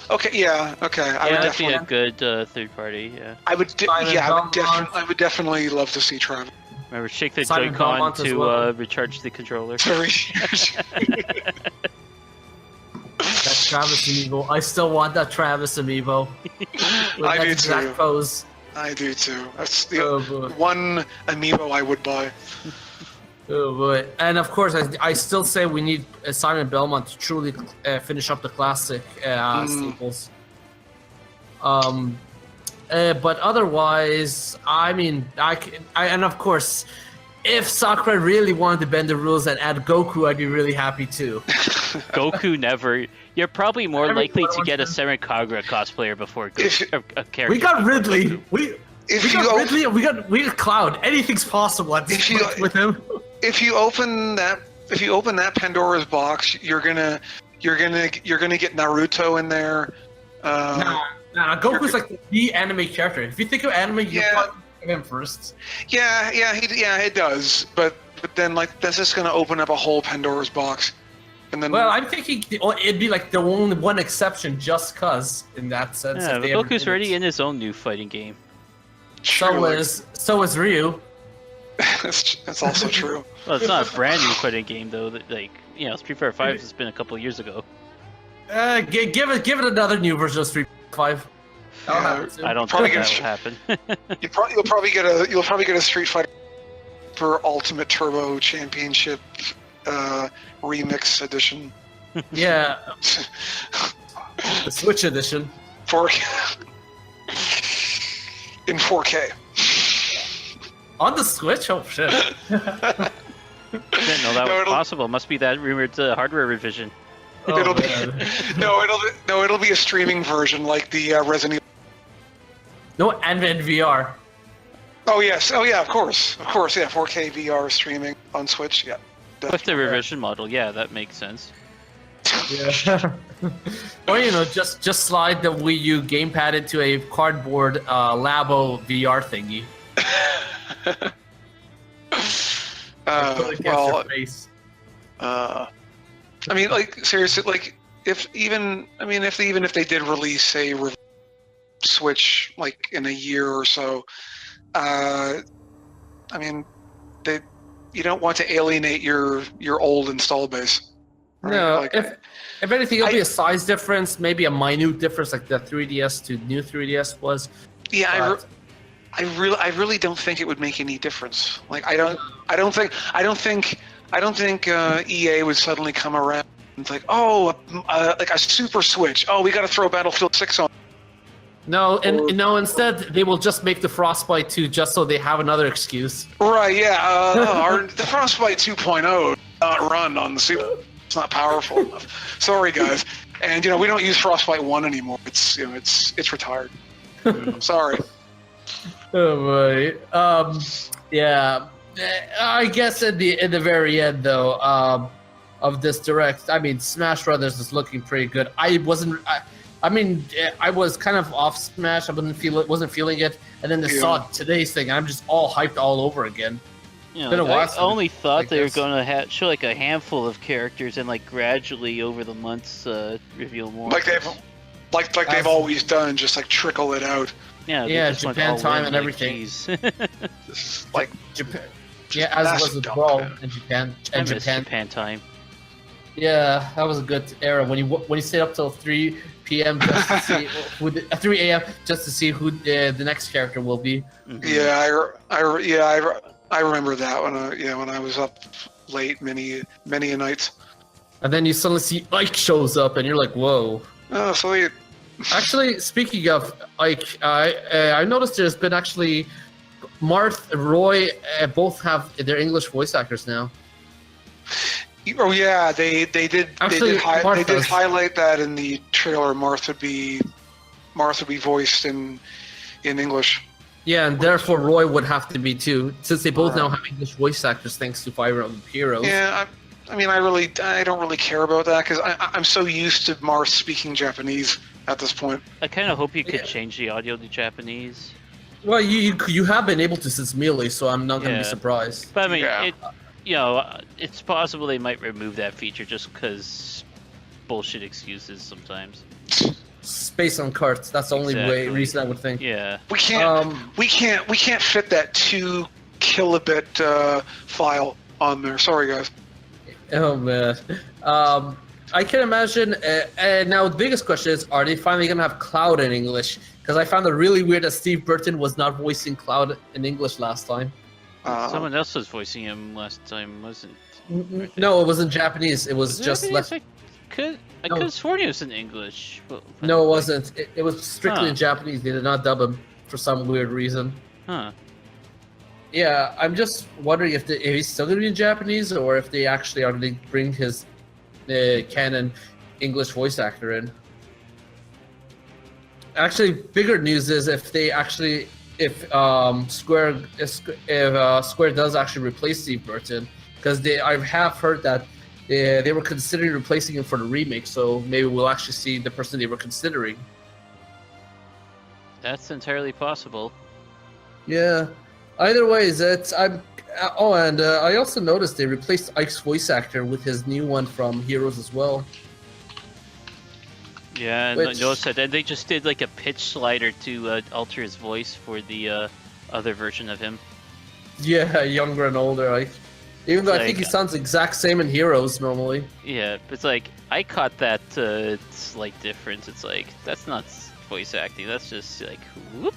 Okay, yeah, okay. I would that'd be definitely, a good third party. Yeah. I would definitely love to see Travis. Remember, shake the Simon Joy-Con Belmont as to well. recharge the controller. That Travis amiibo. I still want that Travis amiibo. With I that do exact too. pose. I do too. That's the Oh boy. one amiibo I would buy. Oh boy. And of course, I still say we need Simon Belmont to truly finish up the classic staples. But otherwise, and of course, if Sakurai really wanted to bend the rules and add Goku, I'd be really happy too. Goku never. You're probably more Every likely to clone get a thing. Seren Kagura cosplayer before If- a character. We got Ridley. We If you got op- Ridley. And we got Cloud. Anything's possible at this If you- point with him. if you open that Pandora's box, you're gonna get Naruto in there. Nah, Goku's like the anime character. If you think of anime, you Yeah. probably think of him first. Yeah, it does. But then like that's just gonna open up a whole Pandora's box, and then Well, I'm thinking it'd be like the only one exception, just cause in that sense. Yeah, if but they ever Goku's did already it. in his own new fighting game. true, So is Ryu. that's also true. Well, it's not a brand new fighting game though. Street Fighter 5 has been a couple of years ago. Give it another new version of Street 5. That'll Yeah, happen soon. I don't Probably think gonna that will happen. You'll probably get a Street Fighter for Ultimate Turbo Championship remix edition. Yeah, the Switch edition. 4K in 4K. On the Switch? Oh shit. Didn't know that No, was it'll- possible. Must be that rumored hardware revision. Oh, it'll be man. it'll be a streaming version like the Resident Evil. No, and in VR. Oh yes, oh yeah, of course, yeah, 4K VR streaming on Switch, yeah. With the revision model, yeah, that makes sense. Yeah. Or just slide the Wii U gamepad into a cardboard Labo VR thingy. Put it against your Well, face. I mean, like seriously, like if they did release a Switch like in a year or so, I mean, you don't want to alienate your old install base. Right? No, Like, if anything, it'll be a size difference, maybe a minute difference, like the 3DS to new 3DS was. yeah, But I really don't think it would make any difference. Like I don't think I don't think EA would suddenly come around and like, oh, like a Super Switch. Oh, we got to throw Battlefield 6 on. No, and no. Instead, they will just make the Frostbite 2 just so they have another excuse. Right? Yeah. The Frostbite 2.0 not run on the Super. It's not powerful enough. Sorry, guys. And we don't use Frostbite 1 anymore. It's it's retired. Sorry. Oh boy. Yeah. I guess in the very end though, of this direct, I mean, Smash Brothers is looking pretty good. I was kind of off Smash. I wasn't feeling it, and then saw today's thing. I'm just all hyped all over again. I only thought they were going to show like a handful of characters and like gradually over the months reveal more. Like they've always done, just like trickle it out. Yeah, Japan time and everything. Like Japan. Yeah, as was the brawl in Japan. And Japan time. Yeah, that was a good era when you stayed up till 3 p.m. just to see 3 a.m. just to see who the next character will be. Mm-hmm. Yeah, I remember that when I was up late many a nights. And then you suddenly see Ike shows up, and you're like, whoa. Oh, sweet. Actually, speaking of Ike, I noticed there's been actually Marth and Roy both have their English voice actors now. Oh yeah, they did. Actually, they did highlight that in the trailer. Marth would be voiced in English. Yeah, and therefore Roy would have to be too, since they both now have English voice actors thanks to Fire Emblem Heroes. Yeah, I don't really care about that because I'm so used to Marth speaking Japanese at this point. I kind of hope you could change the audio to Japanese. Well, you have been able to since Melee, so I'm not going to be surprised. But I mean, it's possible they might remove that feature just because bullshit excuses sometimes. Space on carts. That's the only reason I would think. Yeah. We can't fit that 2 kilobit file on there. Sorry, guys. Oh man. I can imagine. And now the biggest question is: are they finally gonna have Cloud in English? Because I found it really weird that Steve Burton was not voicing Cloud in English last time. Someone else was voicing him last time, wasn't? No, it was in Japanese. It was just left. I could have sworn he was in English. But no, it wasn't. It was strictly in Japanese. They did not dub him for some weird reason. Huh. Yeah, I'm just wondering if he's still going to be in Japanese or if they actually are going to bring his canon English voice actor in. Actually, bigger news is if Square does actually replace Steve Burton, because I have heard that they were considering replacing him for the remake, so maybe we'll actually see the person they were considering. That's entirely possible. Yeah. Either way, I also noticed they replaced Ike's voice actor with his new one from Heroes as well. Yeah, and I noticed that. And they just did like a pitch slider to alter his voice for the other version of him. Yeah, younger and older Ike. Even though I think he sounds exact same in Heroes normally. Yeah, but it's like, I caught that slight difference. It's like, that's not voice acting. That's just like, whoop,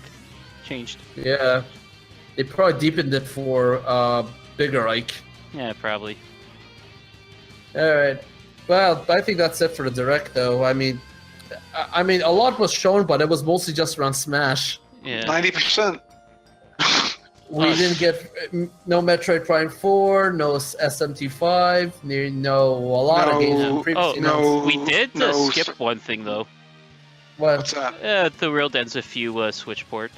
changed. Yeah. They probably deepened it for bigger Ike. Yeah, probably. Alright. Well, I think that's it for the Direct, though. I mean, a lot was shown, but it was mostly just around Smash. Yeah. 90%. We didn't get no Metroid Prime 4, no SMT5, a lot of games previously. We did skip one thing, though. What's that? The World Ends With You Switch port.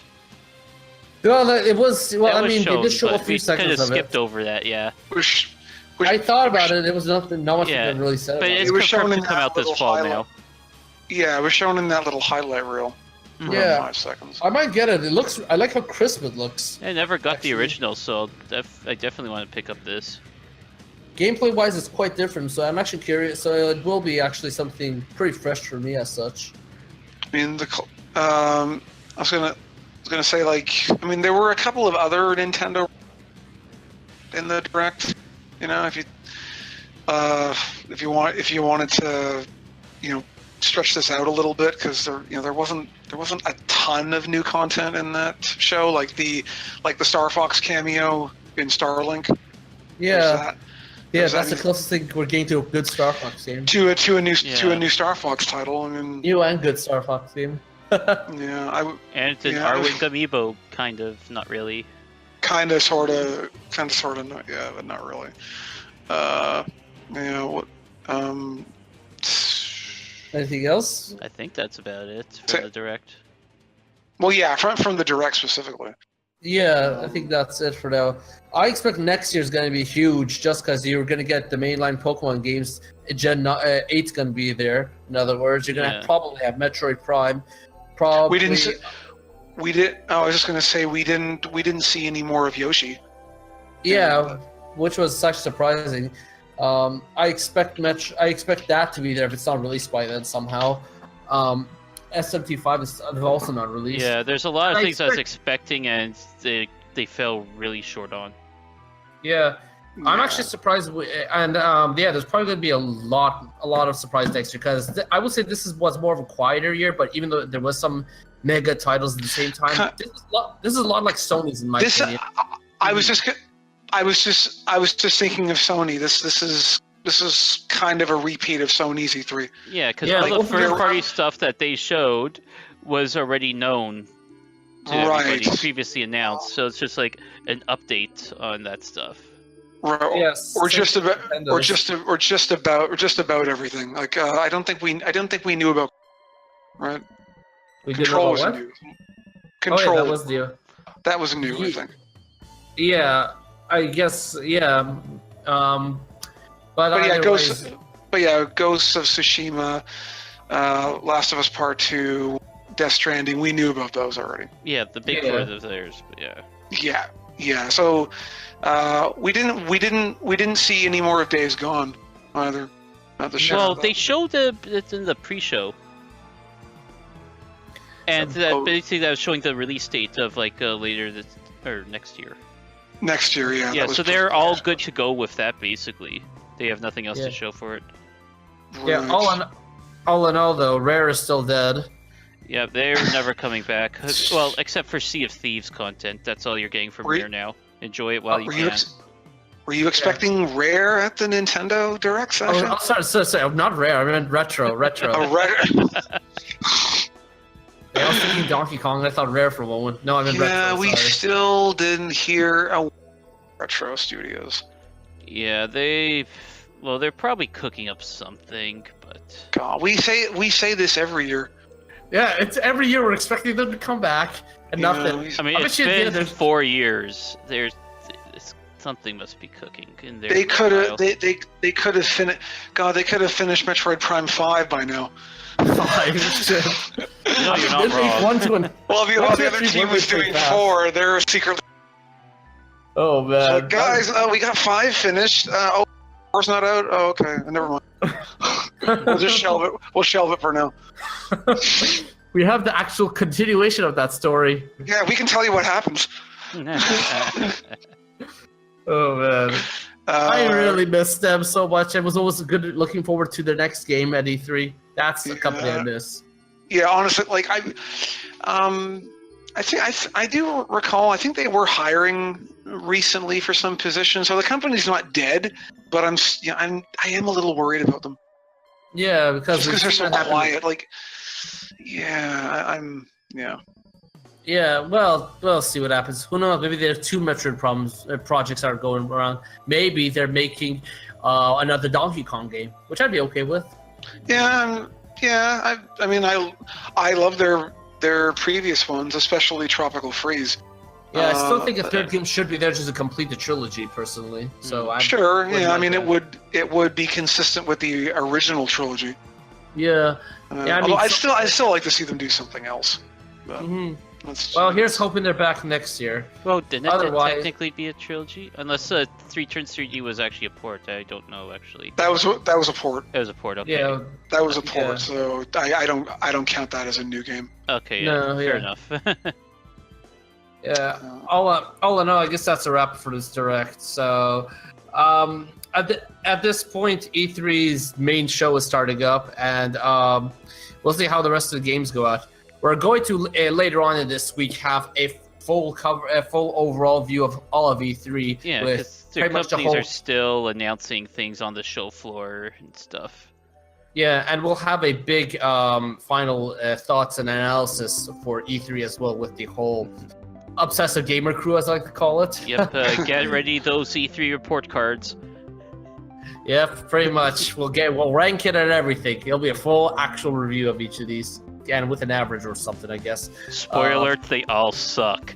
Well, it was. Well, they did show a few seconds of it. We skipped over that, yeah. I thought about it. It was not much really said. But it's confirmed to come out this fall now. Yeah, it was shown in that little highlight reel. Yeah, 5 seconds. I might get it. It looks. I like how crisp it looks. I never got the original, so I definitely want to pick up this. Gameplay-wise, it's quite different, so I'm actually curious. So it will be actually something pretty fresh for me as such. I mean, I was gonna say, like, I mean, there were a couple of other Nintendo in the Direct. You know, if you wanted to, stretch this out a little bit, because there wasn't a ton of new content in that show, like the Star Fox cameo in Starlink. Yeah. Yeah, Does that that's the mean- closest thing we're getting to a good Star Fox game. to a new Yeah. Star Fox title. I mean, New and good Star Fox game. yeah, And it's an Yeah, I was- Arwing amiibo, kind of, not really. kind of, sort of, not, yeah, but not really. Yeah, what? Anything else? I think that's about it So- for the direct. Well, yeah, from the direct specifically. Yeah, I think that's it for now. I expect next year's going to be huge just because you're going to get the mainline Pokemon games. Gen 8's going to be there. In other words, you're going to Yeah. probably have Metroid Prime. Probably. We did. Oh, I was just gonna say we didn't see any more of Yoshi. Yeah, which was such surprising. I expect that to be there if it's not released by then somehow. S75 is also not released. Yeah, there's a lot of I things I was expecting, and they fell really short on. Yeah, I'm Yeah. actually surprised, there's probably going to be a lot of surprise next year because I would say was more of a quieter year. But even though there was some mega titles at the same time, this is a lot like Sony's in my This opinion. I was just thinking of Sony. This is kind of a repeat of Sony's E3. Yeah, because Yeah, all like, the third-party stuff that they showed was already known to everybody, Right. previously announced. So it's just like an update on that stuff. Yes, Or just about, Nintendo's. or just about everything. Like I don't think we knew about. Right. We didn't Control know was what? new. Oh Control. yeah, that was new. that was new. I Ye- think. Yeah, I guess. Yeah. But But yeah, otherwise- Ghosts of Tsushima, Last of Us Part 2, Death Stranding. We knew about those already. Yeah, the big Yeah. four of theirs, but yeah. Yeah. So we didn't see any more of Days Gone either. Not the show. Well, they showed it in the pre-show. And basically that was showing the release date of like later this or next year. Next year, yeah. Yeah, that was so they're all good to go with that basically. They have nothing else Yeah. to show for it. Yeah, right. all in all, though, Rare is still dead. Yeah, they're never coming back. Well, except for Sea of Thieves content. That's all you're getting from Were you- Rare now. Enjoy it while you Were can. you were you expecting Rare at the Nintendo Direct session? Oh, sorry, not Rare. I meant retro. A Rare. Yeah, I was thinking Donkey Kong. I thought Rare for a moment. No, I meant Yeah, retro. we sorry. still didn't hear a Retro Studios. Yeah, they're probably cooking up something, but God, we say this every year. Yeah, it's every year we're expecting them to come back and Yeah, nothing. we- I mean, I bet it's you at the been end there's- 4 years. Something must be cooking in there. They could for a have while. they could have finished. God, they could have finished Metroid Prime 5 by now. Five. Shit. No, you're not They make wrong. 1, 2, and Well, the That's other actually team one was way doing fast. 4. They're secretly. oh man, So, guys, we got 5 finished. 4's not out. Oh, okay. Never mind. We'll just shelve it. We'll shelve it for now. we have the actual continuation of that story. Yeah, we can tell you what happens. Oh man, I really missed them so much. I was always good looking forward to their next game at E3. That's the company I Yeah. miss. Yeah, honestly, like I think I do recall. I think they were hiring recently for some position, so the company's not dead. But I am a little worried about them Yeah, because just because they're we've so seen that happen- quiet. Like, yeah, I'm yeah. Yeah, well, we'll see what happens. Who knows? Maybe there are 2 Metroid projects are going around. Maybe they're making another Donkey Kong game, which I'd be okay with. Yeah, I mean, I love their previous ones, especially Tropical Freeze. Yeah, I still think a third game should be there just to complete the trilogy, personally. So I Sure, would yeah. I like mean, that. it would be consistent with the original trilogy. Yeah. Yeah, I mean, although I still like to see them do something else. But hmm that's- Well, here's hoping they're back next year. Well, didn't it Otherwise- technically be a trilogy? Unless 3 Turns 3D was actually a port. I don't know, actually. that was a port. It was a port, okay. Yeah. That was a port, Yeah. so I don't count that as a new game. Okay, yeah, No, fair yeah. enough. Yeah. All in all, I guess that's a wrap for this direct. So, at this point, E3's main show is starting up, and we'll see how the rest of the games go out. We're going to later on in this week have a full full overall view of all of E3. Yeah, with because their pretty much the companies whole. are still announcing things on the show floor and stuff. Yeah, and we'll have a big final thoughts and analysis for E3 as well with the whole obsessive gamer crew, as I like to call it. Yep, get ready those E3 report cards. Yeah, pretty much. We'll rank it and everything. It'll be a full actual review of each of these, and with an average or something, I guess. Spoiler alert, they all suck.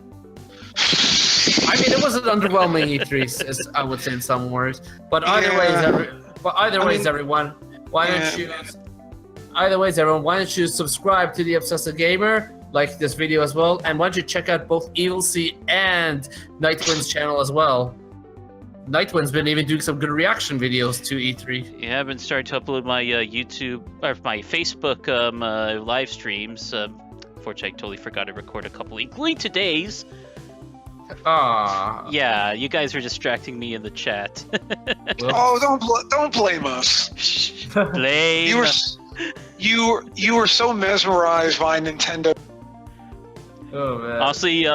I mean, it was an underwhelming E3, as I would say in some words. But either ways, everyone, why don't you? Either ways, everyone, why don't you subscribe to the Obsessive Gamer, like this video as well, and why don't you check out both Evil Sea and Nyghtwind's channel as well. Nyghtwind's been even doing some good reaction videos to E3. Yeah, I've been starting to upload my YouTube or my Facebook live streams. Unfortunately, I totally forgot to record a couple, including today's. Yeah, you guys were distracting me in the chat. Oh, don't blame us. Blame. You were so mesmerized by Nintendo. Oh man. Honestly,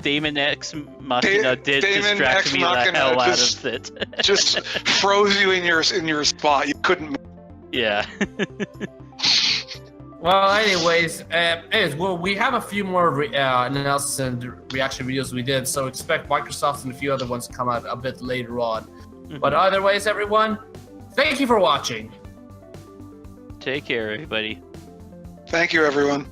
Damon X Machina did distract me the hell out of it. Just froze you in your spot. You couldn't. Yeah. Well, anyways, well, we have a few more analysis and reaction videos we did, so expect Microsoft and a few other ones to come out a bit later on. But either ways, everyone, thank you for watching. Take care, everybody. Thank you, everyone.